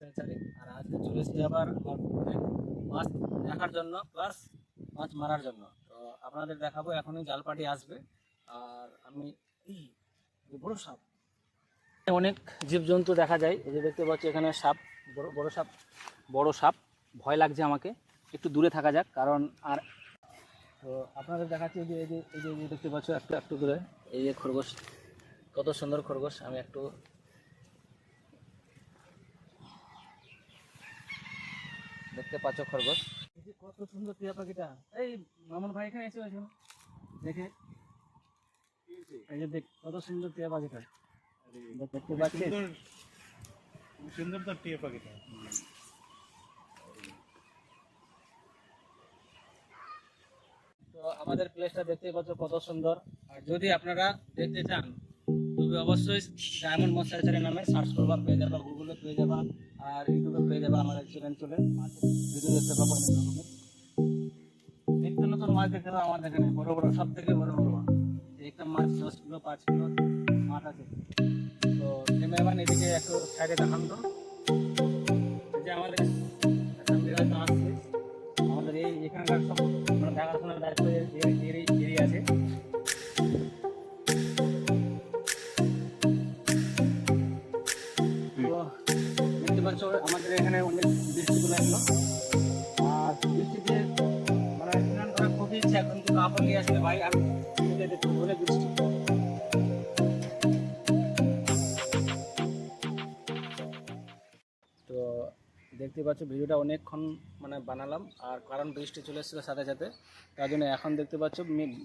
আর আজকে চলে এসেছি আবার আমার পুকুরে মাছ দেখার জন্য প্লাস মাছ মারার জন্য। তো আপনাদের দেখাবো, এখনই জাল পাটি আসবে। আর আমি এই যে বড় সাপ, অনেক জীবজন্তু দেখা যায়। এই যে দেখতে পাচ্ছি এখানে সাপ, বড় বড় সাপ, বড় সাপ। ভয় লাগছে আমাকে, একটু দূরে থাকা যাক। কারণ আর তো আপনাদের দেখাচ্ছি, এই যে দেখতে পাচ্ছ একটু একটু দূরে এই যে খরগোশ, কত সুন্দর খরগোশ। আমি একটু দেখতে পাচ্ছ খরগোশ, এই যে কত সুন্দর টিয়া পাখিটা। এই মামুন ভাই এখানে এসে দেখে, এই যে দেখ কত সুন্দর টিয়া পাখিটা দেখতে পাচ্ছিস। সুন্দর তো টিয়া পাখিটা। তো আমাদের প্লেসটা দেখতে পাচ্ছ কত সুন্দর। আর যদি আপনারা দেখতে চান তবে অবশ্যই ডায়মন্ড মৎস্যাচারী নামে সার্চ করবা, পেয়ে যাবা, গুগলে পেয়ে যাবা, আর ইউটিউবে পেয়ে যাবা। আমাদের চ্যানেল চলে মাছের ভিডিও দেখতে পাবো অনেক রকমের নিত্য নতুন মাছ দেখতে পাবো। আমাদের এখানে বড় বড়, সব থেকে বড় বড় একটা মাছ 10 কিলো 5 কিলো মাছ আছে। তো ক্যামেরাম্যান এদিকে একটু সাইডে দেখান তো, যে আমাদের একটা বিরাট মাছ আছে। আমাদের এই এখানকার সব দেখাশোনার দায়িত্ব এরই আছে। তো দেখতে পাচ্ছ আমাদের এখানে অনেক বৃষ্টি চলে আসলো। আর বৃষ্টিতে মানে স্নান করার খুবই ইচ্ছা, কিন্তু কাপড় নিয়ে আসলে ভাই আমি অনেক বৃষ্টি। তো দেখতে পাচ্ছ ভিডিওটা অনেকক্ষণ মানে বানালাম, আর কারণ বৃষ্টি চলে এসেছিলো সাথে সাথে, তার জন্য এখন দেখতে পাচ্ছ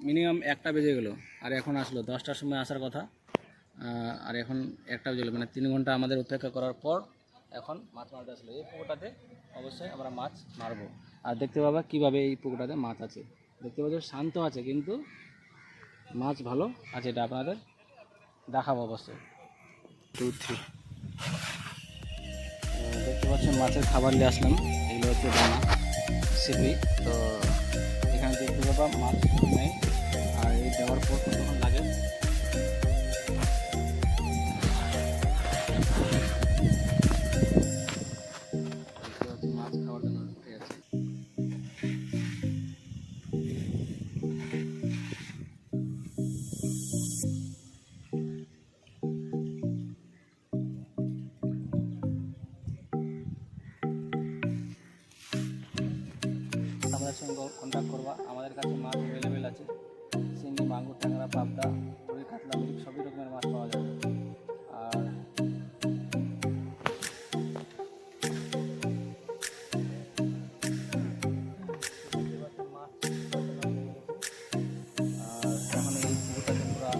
মিনিমাম 1টা বেজে গেলো। আর এখন আসলো 10টার সময় আসার কথা, আর এখন 1টা বেজে গেলো। মানে 3 ঘন্টা আমাদের অপেক্ষা করার পর এখন মাছ মারতে আসলো। এই পুকুরটাতে অবশ্যই আমরা মাছ মারবো। আর দেখতে পাবা কীভাবে এই পুকুরটাতে মাছ আছে। দেখতে পাচ্ছ শান্ত আছে, কিন্তু মাছ ভালো আছে, এটা আপনাদের দেখাবো অবশ্যই। দেখতে পাচ্ছেন মাছের খাবার নিয়ে আসলাম, এগুলো হচ্ছে দানা সিপি। তো এখানে দেখতে পাবা মাছ নেই, আর এই দেওয়ার পর কতক্ষণ লাগে। দেখতে পাচ্ছি মাছ খাওয়ার জন্য উঠে আছে। আমাদের সঙ্গে কন্ট্যাক্ট করবা, আমাদের কাছে মাছ অ্যাভেলেবেল আছে। চিংড়ি, মাগুর, ট্যাংরা, পাবদা, রুই, কাতলা, মিরিক সবই রকমের মাছ পাওয়া যাবে। আর এখন এই পুকুরটাতে পুরা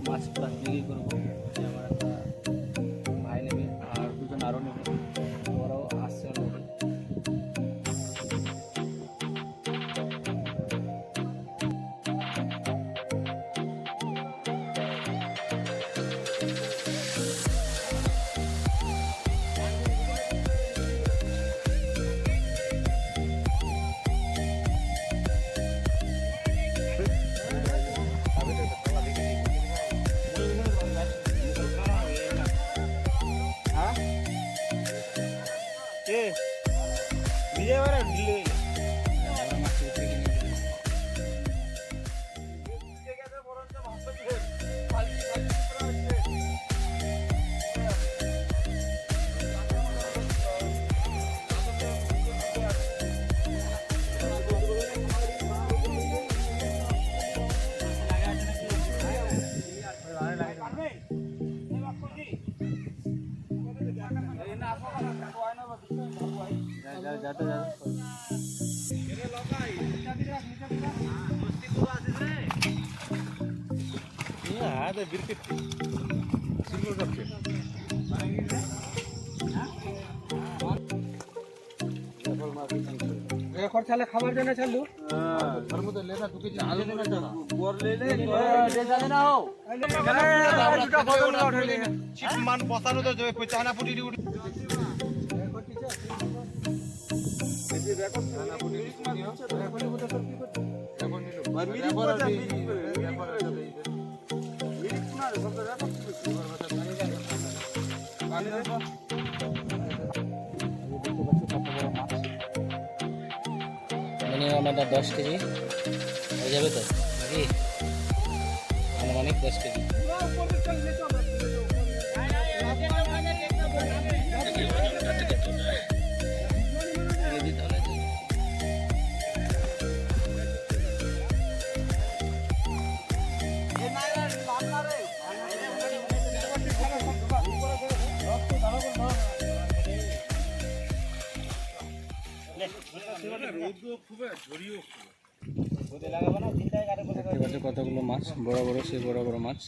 মাছ পুরা বিক্রি করবো। আমার একটা ভাই নেবে, আর দুজন আরও নেবে, ওরাও আসছে নেবে। যাতে খরচালে খাবার জন্য চালু তার মধ্যে লেনা দুকে আলু না চালা বর লেলে জানে না হও দুটো বদল না উঠাইলে চিপ মান বসানো তো যাবে চানা পুটি উঠি এই যে রেকর্ড চানা পুটি রেকর্ড মতো সব কি করতে এখন নিলো মিরিক কথা মিরিক না সব রেকর্ড কি করতে পানি জানে মিনিমাম এটা 10 কেজি হয়ে যাবে তো নাকি আনুমানিক 10 কেজি দেখতে পাচ্ছ কতগুলো মাছ বড় বড় সেই বড় বড় মাছ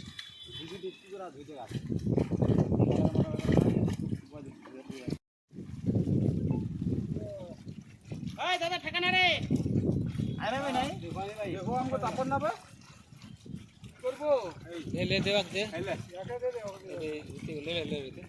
দাদা ঠেকানা রে ले दे वक्त दे ले ले ले ले